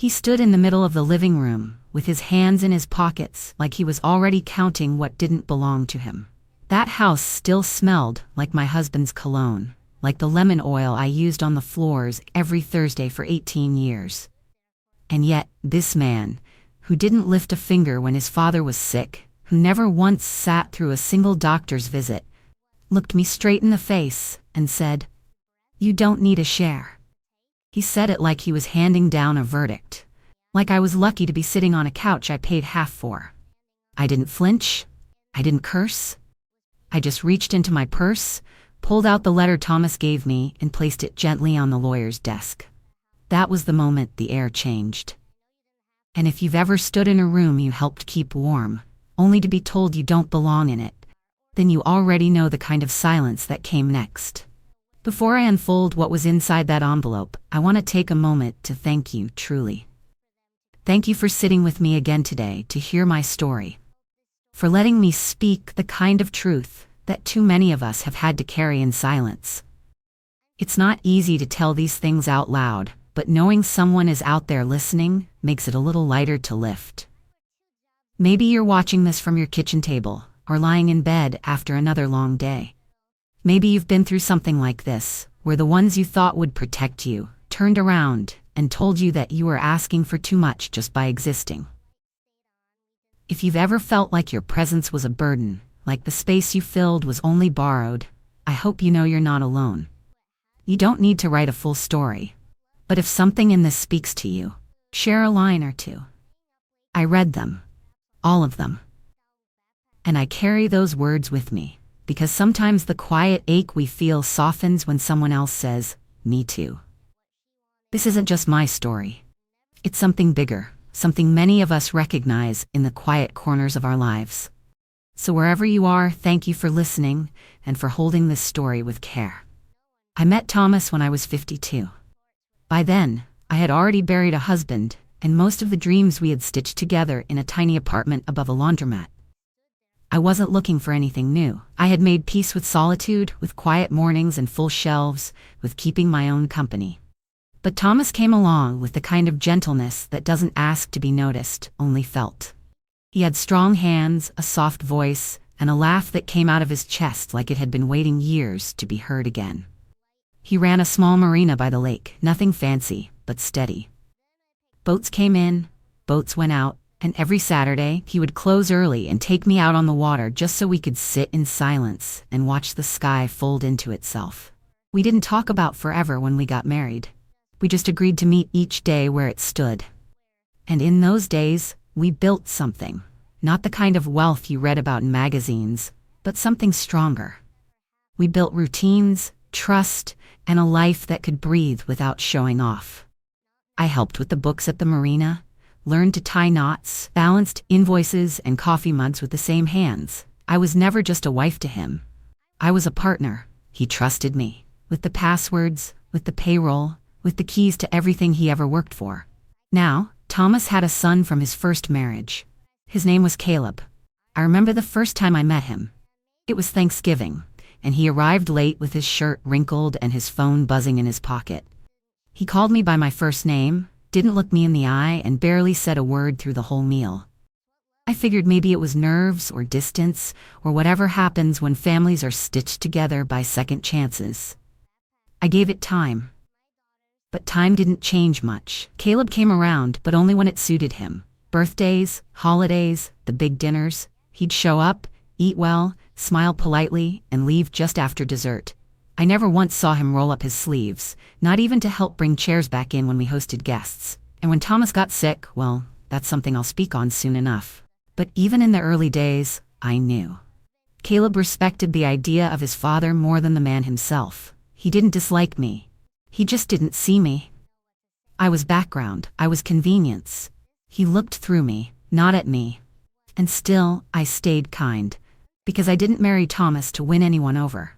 He stood in the middle of the living room, with his hands in his pockets like he was already counting what didn't belong to him. That house still smelled like my husband's cologne, like the lemon oil I used on the floors every Thursday for 18 years. And yet, this man, who didn't lift a finger when his father was sick, who never once sat through a single doctor's visit, looked me straight in the face and said, "You don't need a share." He said it like he was handing down a verdict, like I was lucky to be sitting on a couch I paid half for. I didn't flinch. I didn't curse. I just reached into my purse, pulled out the letter Thomas gave me, and placed it gently on the lawyer's desk. That was the moment the air changed. And if you've ever stood in a room you helped keep warm, only to be told you don't belong in it, then you already know the kind of silence that came next. Before I unfold what was inside that envelope, I want to take a moment to thank you, truly. Thank you for sitting with me again today to hear my story. For letting me speak the kind of truth that too many of us have had to carry in silence. It's not easy to tell these things out loud, but knowing someone is out there listening makes it a little lighter to lift. Maybe you're watching this from your kitchen table, or lying in bed after another long day. Maybe you've been through something like this, where the ones you thought would protect you turned around and told you that you were asking for too much just by existing. If you've ever felt like your presence was a burden, like the space you filled was only borrowed, I hope you know you're not alone. You don't need to write a full story. But if something in this speaks to you, share a line or two. I read them. All of them. And I carry those words with me, because sometimes the quiet ache we feel softens when someone else says, "Me too." This isn't just my story. It's something bigger, something many of us recognize in the quiet corners of our lives. So wherever you are, thank you for listening and for holding this story with care. I met Thomas when I was 52. By then, I had already buried a husband, and most of the dreams we had stitched together in a tiny apartment above a laundromat. I wasn't looking for anything new. I had made peace with solitude, with quiet mornings and full shelves, with keeping my own company. But Thomas came along with the kind of gentleness that doesn't ask to be noticed, only felt. He had strong hands, a soft voice, and a laugh that came out of his chest like it had been waiting years to be heard again. He ran a small marina by the lake, nothing fancy, but steady. Boats came in, boats went out, and every Saturday he would close early and take me out on the water just so we could sit in silence and watch the sky fold into itself. We didn't talk about forever when we got married. We just agreed to meet each day where it stood. And in those days, we built something. Not the kind of wealth you read about in magazines, but something stronger. We built routines, trust, and a life that could breathe without showing off. I helped with the books at the marina, learned to tie knots, balanced invoices and coffee mugs with the same hands. I was never just a wife to him. I was a partner. He trusted me, with the passwords, with the payroll, with the keys to everything he ever worked for. Now, Thomas had a son from his first marriage. His name was Caleb. I remember the first time I met him. It was Thanksgiving, and he arrived late with his shirt wrinkled and his phone buzzing in his pocket. He called me by my first name, didn't look me in the eye, and barely said a word through the whole meal. I figured maybe it was nerves or distance or whatever happens when families are stitched together by second chances. I gave it time. But time didn't change much. Caleb came around, but only when it suited him. Birthdays, holidays, the big dinners. He'd show up, eat well, smile politely, and leave just after dessert. I never once saw him roll up his sleeves, not even to help bring chairs back in when we hosted guests. And when Thomas got sick, well, that's something I'll speak on soon enough. But even in the early days, I knew. Caleb respected the idea of his father more than the man himself. He didn't dislike me. He just didn't see me. I was background. I was convenience. He looked through me, not at me. And still, I stayed kind. Because I didn't marry Thomas to win anyone over.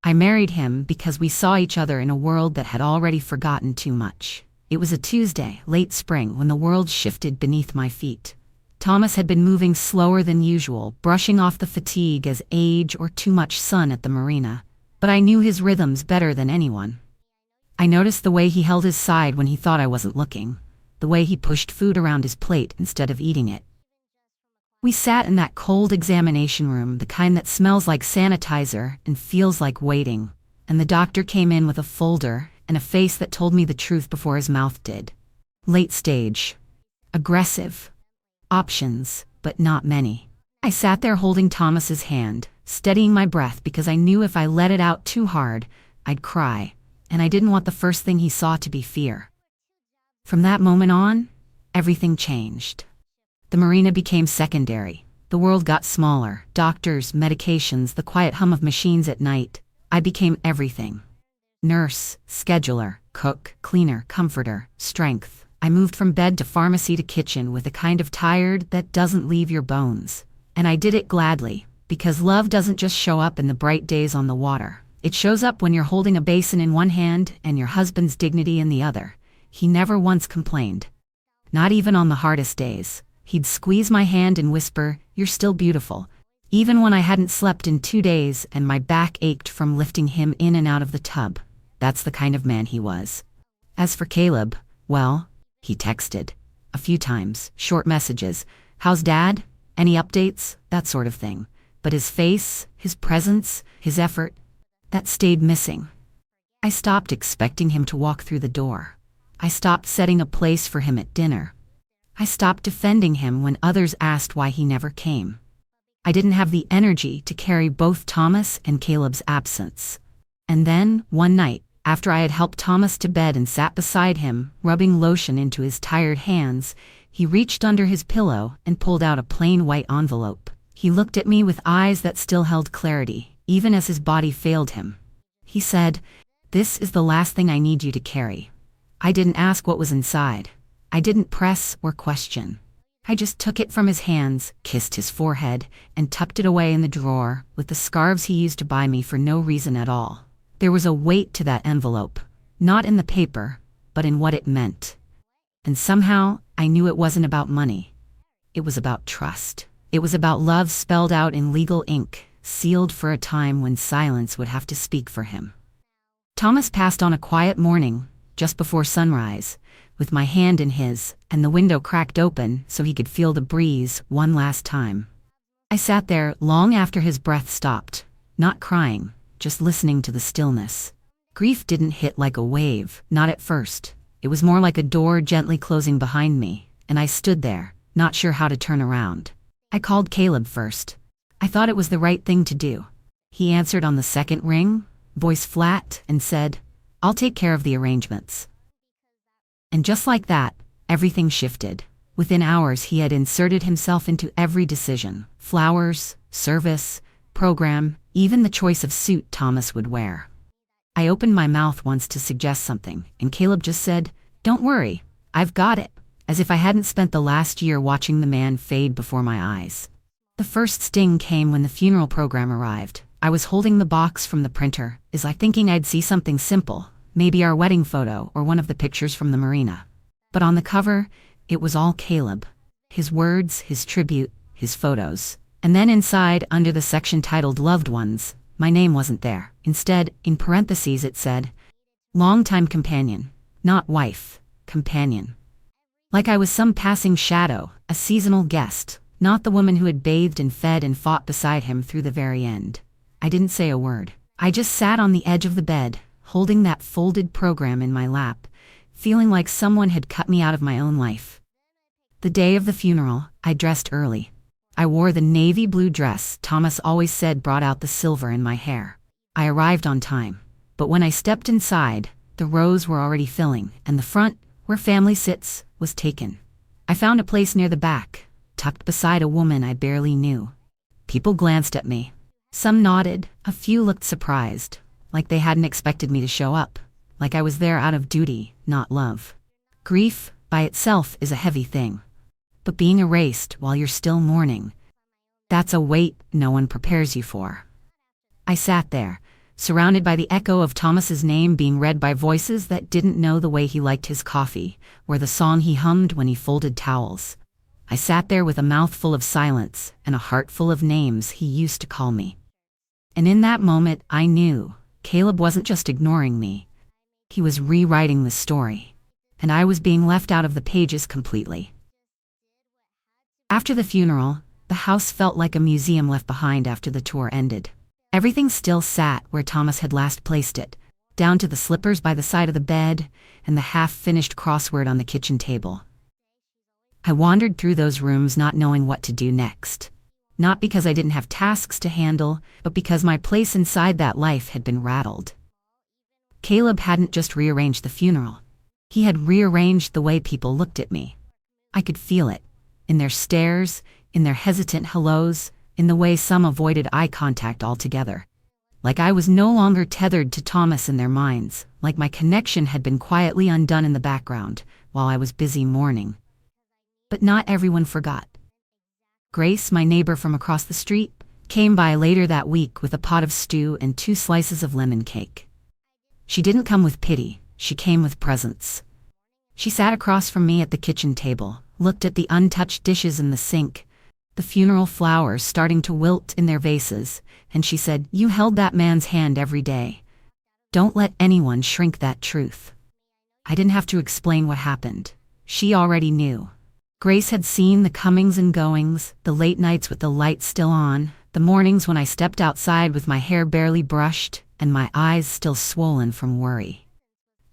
I married him because we saw each other in a world that had already forgotten too much. It was a Tuesday, late spring, when the world shifted beneath my feet. Thomas had been moving slower than usual, brushing off the fatigue as age or too much sun at the marina. But I knew his rhythms better than anyone. I noticed the way he held his side when he thought I wasn't looking. the way he pushed food around his plate instead of eating it. We sat in that cold examination room, the kind that smells like sanitizer and feels like waiting, and the doctor came in with a folder and a face that told me the truth before his mouth did. Late stage. Aggressive. Options, but not many. I sat there holding Thomas's hand, steadying my breath because I knew if I let it out too hard, I'd cry, and I didn't want the first thing he saw to be fear. From that moment on, everything changed. The marina became secondary. The world got smaller. Doctors, medications, the quiet hum of machines at night. I became everything. Nurse, scheduler, cook, cleaner, comforter, strength. I moved from bed to pharmacy to kitchen with a kind of tired that doesn't leave your bones. And I did it gladly, because love doesn't just show up in the bright days on the water. It shows up when you're holding a basin in one hand and your husband's dignity in the other. He never once complained. Not even on the hardest days. He'd squeeze my hand and whisper, "You're still beautiful," even when I hadn't slept in 2 days and my back ached from lifting him in and out of the tub. That's the kind of man he was. As for Caleb, well, he texted. A few times, short messages. "How's Dad? Any updates?" That sort of thing. But his face, his presence, his effort, that stayed missing. I stopped expecting him to walk through the door. I stopped setting a place for him at dinner. I stopped defending him when others asked why he never came. I didn't have the energy to carry both Thomas and Caleb's absence. And then, one night, after I had helped Thomas to bed and sat beside him, rubbing lotion into his tired hands, he reached under his pillow and pulled out a plain white envelope. He looked at me with eyes that still held clarity, even as his body failed him. He said, "This is the last thing I need you to carry." I didn't ask what was inside. I didn't press or question. I just took it from his hands, kissed his forehead, and tucked it away in the drawer with the scarves he used to buy me for no reason at all. There was a weight to that envelope, not in the paper, but in what it meant. And somehow, I knew it wasn't about money. It was about trust. It was about love spelled out in legal ink, sealed for a time when silence would have to speak for him. Thomas passed on a quiet morning, just before sunrise, with my hand in his, and the window cracked open so he could feel the breeze one last time. I sat there long after his breath stopped, not crying, just listening to the stillness. Grief didn't hit like a wave, not at first. It was more like a door gently closing behind me, and I stood there, not sure how to turn around. I called Caleb first. I thought it was the right thing to do. He answered on the second ring, voice flat, and said, "I'll take care of the arrangements." And just like that, everything shifted. Within hours he had inserted himself into every decision. Flowers, service, program, even the choice of suit Thomas would wear. I opened my mouth once to suggest something, and Caleb just said, "Don't worry, I've got it," as if I hadn't spent the last year watching the man fade before my eyes. The first sting came when the funeral program arrived. I was holding the box from the printer, thinking I'd see something simple, maybe our wedding photo or one of the pictures from the marina. But on the cover, it was all Caleb. His words, his tribute, his photos. And then inside, under the section titled Loved Ones, my name wasn't there. Instead, in parentheses it said, "Longtime companion, not wife, companion." Like I was some passing shadow, a seasonal guest, not the woman who had bathed and fed and fought beside him through the very end. I didn't say a word. I just sat on the edge of the bed, holding that folded program in my lap, feeling like someone had cut me out of my own life. The day of the funeral, I dressed early. I wore the navy blue dress Thomas always said brought out the silver in my hair. I arrived on time, but when I stepped inside, the rows were already filling, and the front, where family sits, was taken. I found a place near the back, tucked beside a woman I barely knew. People glanced at me. Some nodded, a few looked surprised, like they hadn't expected me to show up, like I was there out of duty, not love. Grief, by itself, is a heavy thing. But being erased while you're still mourning, that's a weight no one prepares you for. I sat there, surrounded by the echo of Thomas's name being read by voices that didn't know the way he liked his coffee, or the song he hummed when he folded towels. I sat there with a mouth full of silence and a heart full of names he used to call me. And in that moment, I knew Caleb wasn't just ignoring me. He was rewriting the story. and I was being left out of the pages completely. After the funeral, the house felt like a museum left behind after the tour ended. Everything still sat where Thomas had last placed it, down to the slippers by the side of the bed and the half-finished crossword on the kitchen table. I wandered through those rooms not knowing what to do next. Not because I didn't have tasks to handle, but because my place inside that life had been rattled. Caleb hadn't just rearranged the funeral. He had rearranged the way people looked at me. I could feel it. In their stares, in their hesitant hellos, in the way some avoided eye contact altogether. Like I was no longer tethered to Thomas in their minds, like my connection had been quietly undone in the background, while I was busy mourning. But not everyone forgot. Grace, my neighbor from across the street, came by later that week with a pot of stew and 2 slices of lemon cake. She didn't come with pity, she came with presence. She sat across from me at the kitchen table, looked at the untouched dishes in the sink, the funeral flowers starting to wilt in their vases, and she said, "You held that man's hand every day. Don't let anyone shrink that truth." I didn't have to explain what happened. She already knew. Grace had seen the comings and goings, the late nights with the lights still on, the mornings when I stepped outside with my hair barely brushed and my eyes still swollen from worry.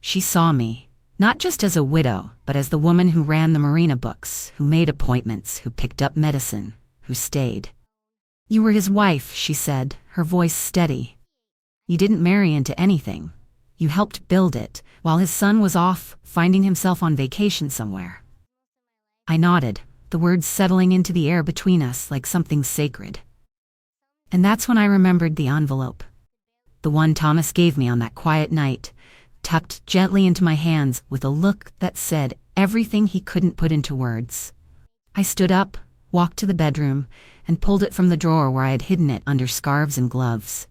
She saw me, not just as a widow, but as the woman who ran the marina books, who made appointments, who picked up medicine, who stayed. "You were his wife," she said, her voice steady. "You didn't marry into anything. You helped build it, while his son was off, finding himself on vacation somewhere." I nodded, the words settling into the air between us like something sacred. And that's when I remembered the envelope. The one Thomas gave me on that quiet night, tucked gently into my hands with a look that said everything he couldn't put into words. I stood up, walked to the bedroom, and pulled it from the drawer where I had hidden it under scarves and gloves.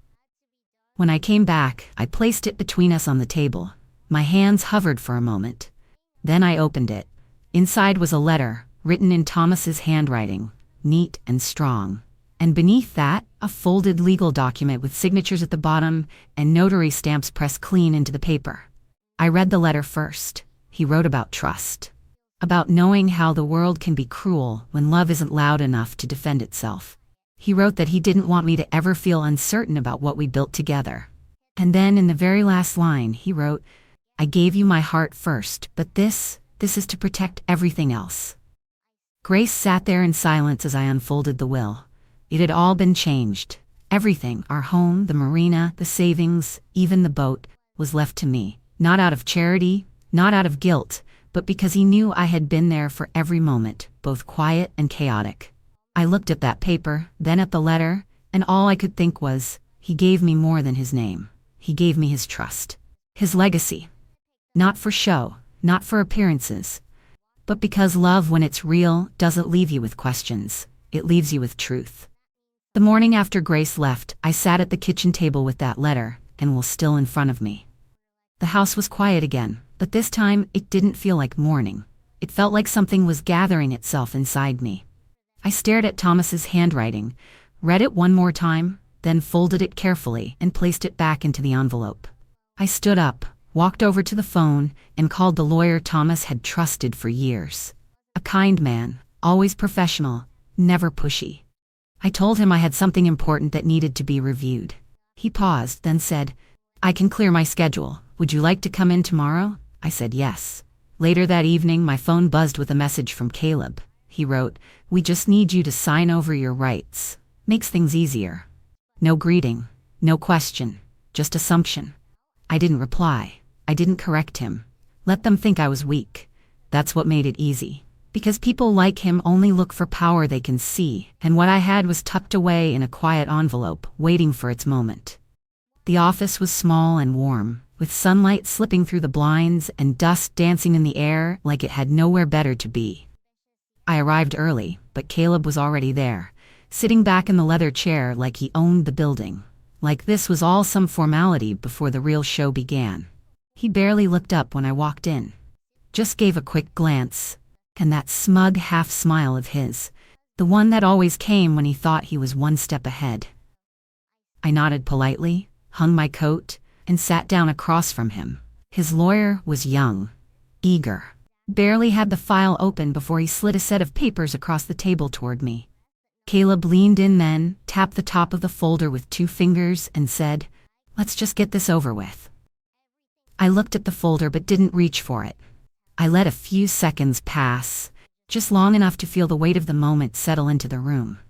When I came back, I placed it between us on the table. My hands hovered for a moment. Then I opened it. Inside was a letter, written in Thomas's handwriting, neat and strong. And beneath that, a folded legal document with signatures at the bottom and notary stamps pressed clean into the paper. I read the letter first. He wrote about trust. About knowing how the world can be cruel when love isn't loud enough to defend itself. He wrote that he didn't want me to ever feel uncertain about what we built together. And then in the very last line, he wrote, "I gave you my heart first, but this is to protect everything else." Grace sat there in silence as I unfolded the will. It had all been changed. Everything, our home, the marina, the savings, even the boat, was left to me. Not out of charity, not out of guilt, but because he knew I had been there for every moment, both quiet and chaotic. I looked at that paper, then at the letter, and all I could think was, he gave me more than his name. He gave me his trust. His legacy. Not for show, not for appearances, but because love, when it's real, doesn't leave you with questions. It leaves you with truth. The morning after Grace left, I sat at the kitchen table with that letter, and will still in front of me. The house was quiet again, but this time it didn't feel like mourning. It felt like something was gathering itself inside me. I stared at Thomas's handwriting, read it one more time, then folded it carefully and placed it back into the envelope. I stood up, walked over to the phone, and called the lawyer Thomas had trusted for years. A kind man, always professional, never pushy. I told him I had something important that needed to be reviewed. He paused, then said, "I can clear my schedule. Would you like to come in tomorrow?" I said yes. Later that evening, my phone buzzed with a message from Caleb. He wrote, "We just need you to sign over your rights. Makes things easier." No greeting, no question, just assumption. I didn't reply. I didn't correct him. Let them think I was weak. That's what made it easy. Because people like him only look for power they can see, and what I had was tucked away in a quiet envelope, waiting for its moment. The office was small and warm, with sunlight slipping through the blinds and dust dancing in the air like it had nowhere better to be. I arrived early, but Caleb was already there, sitting back in the leather chair like he owned the building. Like this was all some formality before the real show began. He barely looked up when I walked in. Just gave a quick glance, and that smug half-smile of his, the one that always came when he thought he was one step ahead. I nodded politely, hung my coat, and sat down across from him. His lawyer was young, eager. Barely had the file open before he slid a set of papers across the table toward me. Caleb leaned in then, tapped the top of the folder with 2 fingers, and said, "Let's just get this over with." I looked at the folder but didn't reach for it. I let a few seconds pass, just long enough to feel the weight of the moment settle into the room.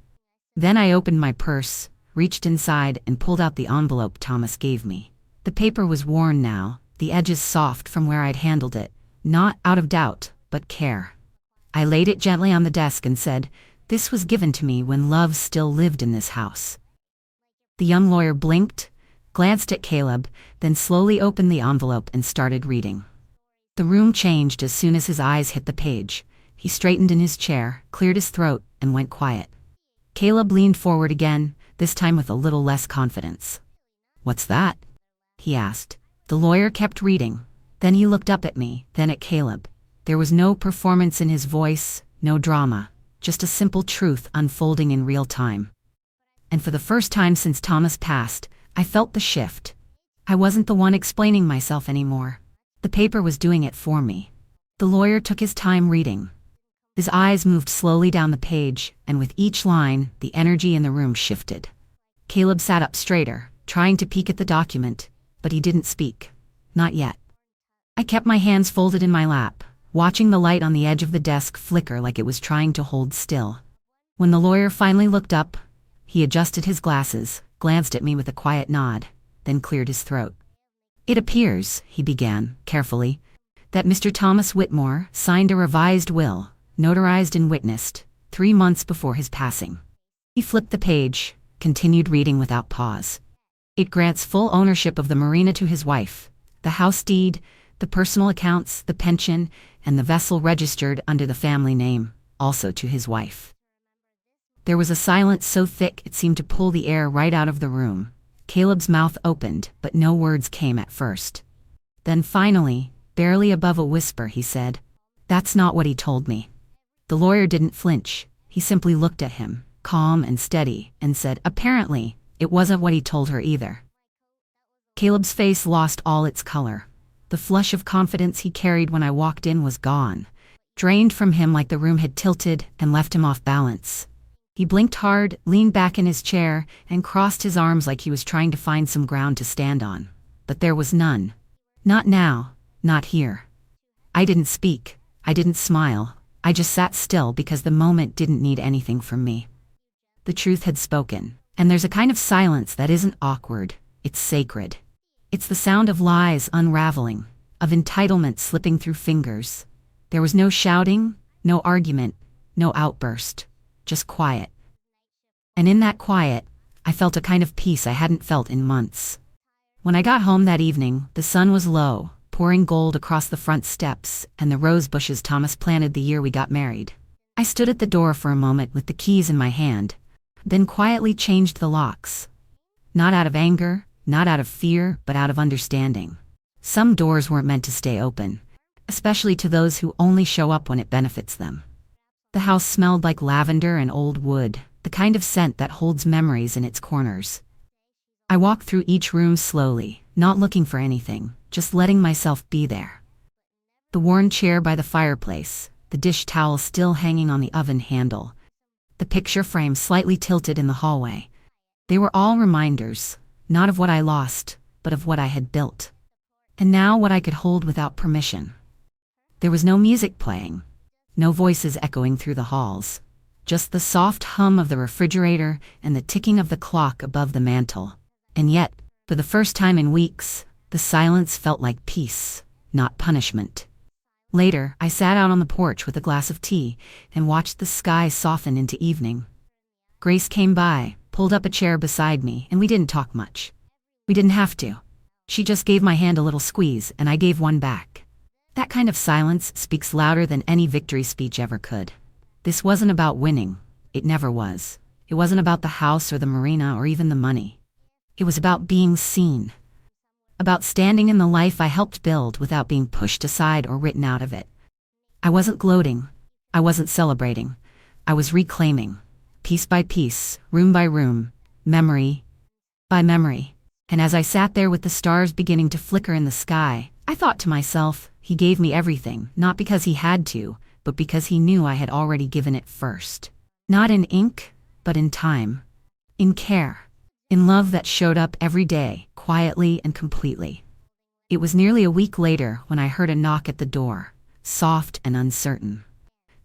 Then I opened my purse, reached inside, and pulled out the envelope Thomas gave me. The paper was worn now, the edges soft from where I'd handled it, not out of doubt, but care. I laid it gently on the desk and said, "This was given to me when love still lived in this house." The young lawyer blinked, glanced at Caleb, then slowly opened the envelope and started reading. The room changed as soon as his eyes hit the page. He straightened in his chair, cleared his throat, and went quiet. Caleb leaned forward again, this time with a little less confidence. "What's that?" he asked. The lawyer kept reading. Then he looked up at me, then at Caleb. There was no performance in his voice, no drama, just a simple truth unfolding in real time. And for the first time since Thomas passed, I felt the shift. I wasn't the one explaining myself anymore. The paper was doing it for me. The lawyer took his time reading. His eyes moved slowly down the page, and with each line, the energy in the room shifted. Caleb sat up straighter, trying to peek at the document, but he didn't speak. Not yet. I kept my hands folded in my lap, watching the light on the edge of the desk flicker like it was trying to hold still. When the lawyer finally looked up, he adjusted his glasses, glanced at me with a quiet nod, then cleared his throat. "It appears," he began, carefully, "that Mr. Thomas Whitmore signed a revised will, notarized and witnessed, 3 months before his passing." He flipped the page, continued reading without pause. "It grants full ownership of the marina to his wife, the house deed, the personal accounts, the pension, and the vessel registered under the family name, also to his wife." There was a silence so thick it seemed to pull the air right out of the room. Caleb's mouth opened, but no words came at first. Then finally, barely above a whisper, he said, "That's not what he told me." The lawyer didn't flinch. He simply looked at him, calm and steady, and said, "Apparently, it wasn't what he told her either." Caleb's face lost all its color. The flush of confidence he carried when I walked in was gone, drained from him like the room had tilted and left him off balance. He blinked hard, leaned back in his chair, and crossed his arms like he was trying to find some ground to stand on. But there was none. Not now, not here. I didn't speak. I didn't smile. I just sat still because the moment didn't need anything from me. The truth had spoken, and there's a kind of silence that isn't awkward, it's sacred. It's the sound of lies unraveling, of entitlement slipping through fingers. There was no shouting, no argument, no outburst, just quiet. And in that quiet, I felt a kind of peace I hadn't felt in months. When I got home that evening, the sun was low, pouring gold across the front steps and the rose bushes Thomas planted the year we got married. I stood at the door for a moment with the keys in my hand, then quietly changed the locks. Not out of anger, not out of fear, but out of understanding. Some doors weren't meant to stay open, especially to those who only show up when it benefits them. The house smelled like lavender and old wood, the kind of scent that holds memories in its corners. I walked through each room slowly, not looking for anything, just letting myself be there. The worn chair by the fireplace, the dish towel still hanging on the oven handle, the picture frame slightly tilted in the hallway. They were all reminders, not of what I lost, but of what I had built. And now what I could hold without permission. There was no music playing, no voices echoing through the halls, just the soft hum of the refrigerator and the ticking of the clock above the mantel. And yet, for the first time in weeks, the silence felt like peace, not punishment. Later, I sat out on the porch with a glass of tea and watched the sky soften into evening. Grace came by, pulled up a chair beside me, and we didn't talk much. We didn't have to. She just gave my hand a little squeeze, and I gave one back. That kind of silence speaks louder than any victory speech ever could. This wasn't about winning. It never was. It wasn't about the house or the marina or even the money. It was about being seen. About standing in the life I helped build without being pushed aside or written out of it. I wasn't gloating. I wasn't celebrating. I was reclaiming, piece by piece, room by room, memory by memory. And as I sat there with the stars beginning to flicker in the sky, I thought to myself, he gave me everything, not because he had to, but because he knew I had already given it first. Not in ink, but in time. In care. In love that showed up every day, quietly and completely. It was nearly a week later when I heard a knock at the door, soft and uncertain.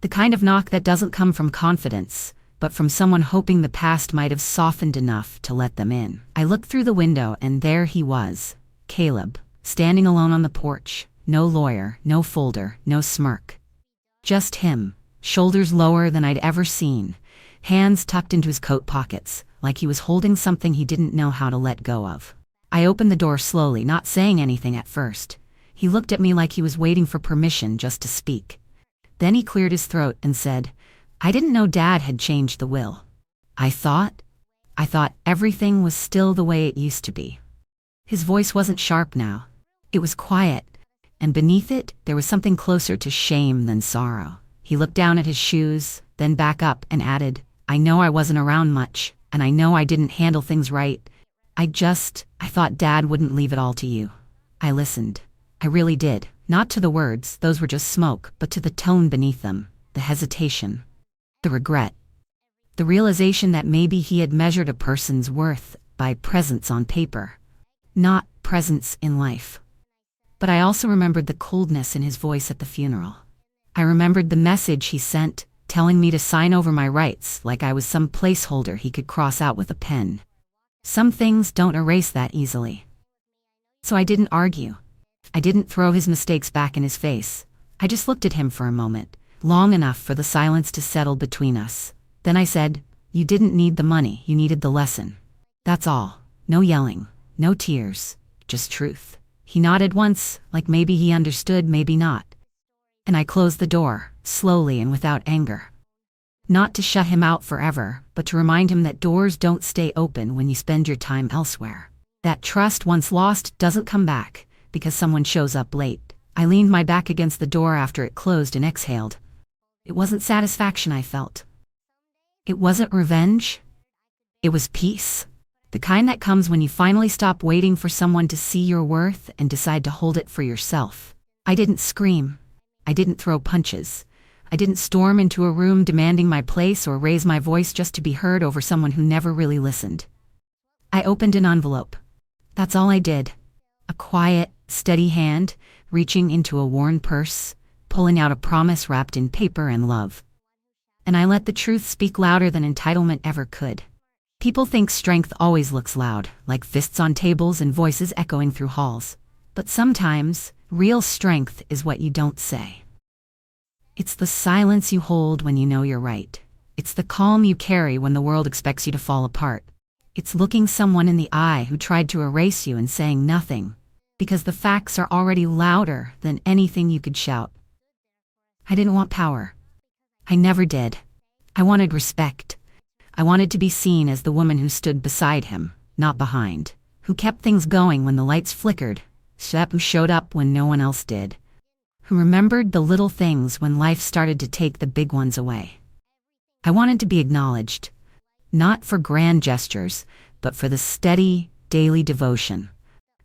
The kind of knock that doesn't come from confidence, but from someone hoping the past might have softened enough to let them in. I looked through the window and there he was, Caleb, standing alone on the porch. No lawyer, no folder, no smirk. Just him, shoulders lower than I'd ever seen, hands tucked into his coat pockets, like he was holding something he didn't know how to let go of. I opened the door slowly, not saying anything at first. He looked at me like he was waiting for permission just to speak. Then he cleared his throat and said, "I didn't know Dad had changed the will. I thought everything was still the way it used to be." His voice wasn't sharp now. It was quiet, and beneath it, there was something closer to shame than sorrow. He looked down at his shoes, then back up and added, "I know I wasn't around much, and I know I didn't handle things right. I thought Dad wouldn't leave it all to you." I listened. I really did. Not to the words, those were just smoke, but to the tone beneath them, the hesitation, the regret, the realization that maybe he had measured a person's worth by presence on paper, not presence in life. But I also remembered the coldness in his voice at the funeral. I remembered the message he sent, telling me to sign over my rights like I was some placeholder he could cross out with a pen. Some things don't erase that easily. So I didn't argue. I didn't throw his mistakes back in his face. I just looked at him for a moment, long enough for the silence to settle between us. Then I said, "You didn't need the money, you needed the lesson. That's all. No yelling, no tears, just truth." He nodded once, like maybe he understood, maybe not. And I closed the door, slowly and without anger. Not to shut him out forever, but to remind him that doors don't stay open when you spend your time elsewhere. That trust once lost doesn't come back, because someone shows up late. I leaned my back against the door after it closed and exhaled. It wasn't satisfaction I felt. It wasn't revenge. It was peace. The kind that comes when you finally stop waiting for someone to see your worth and decide to hold it for yourself. I didn't scream. I didn't throw punches. I didn't storm into a room demanding my place or raise my voice just to be heard over someone who never really listened. I opened an envelope. That's all I did. A quiet, steady hand, reaching into a worn purse, pulling out a promise wrapped in paper and love. And I let the truth speak louder than entitlement ever could. People think strength always looks loud, like fists on tables and voices echoing through halls. But sometimes, real strength is what you don't say. It's the silence you hold when you know you're right. It's the calm you carry when the world expects you to fall apart. It's looking someone in the eye who tried to erase you and saying nothing, because the facts are already louder than anything you could shout. I didn't want power. I never did. I wanted respect. I wanted to be seen as the woman who stood beside him, not behind, who kept things going when the lights flickered, who showed up when no one else did, who remembered the little things when life started to take the big ones away. I wanted to be acknowledged, not for grand gestures, but for the steady, daily devotion,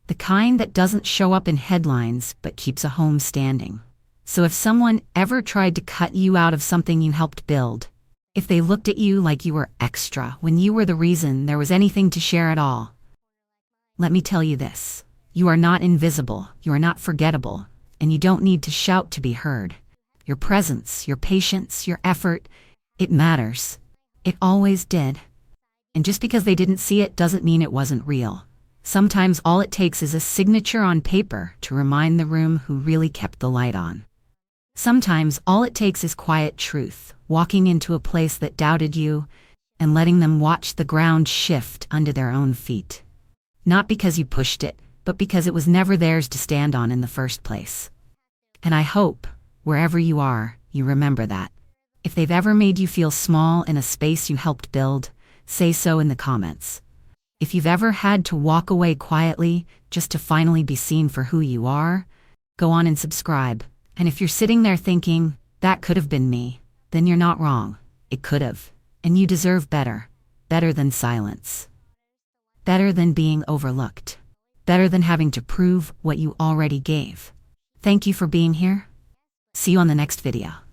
the kind that doesn't show up in headlines but keeps a home standing. So if someone ever tried to cut you out of something you helped build, if they looked at you like you were extra when you were the reason there was anything to share at all, let me tell you this. You are not invisible, you are not forgettable, and you don't need to shout to be heard. Your presence, your patience, your effort, it matters. It always did. And just because they didn't see it doesn't mean it wasn't real. Sometimes all it takes is a signature on paper to remind the room who really kept the light on. Sometimes all it takes is quiet truth, walking into a place that doubted you and letting them watch the ground shift under their own feet. Not because you pushed it, but because it was never theirs to stand on in the first place. And I hope, wherever you are, you remember that. If they've ever made you feel small in a space you helped build, say so in the comments. If you've ever had to walk away quietly just to finally be seen for who you are, go on and subscribe. And if you're sitting there thinking, that could have been me, then you're not wrong. It could have. And you deserve better. Better than silence. Better than being overlooked. Better than having to prove what you already gave. Thank you for being here. See you on the next video.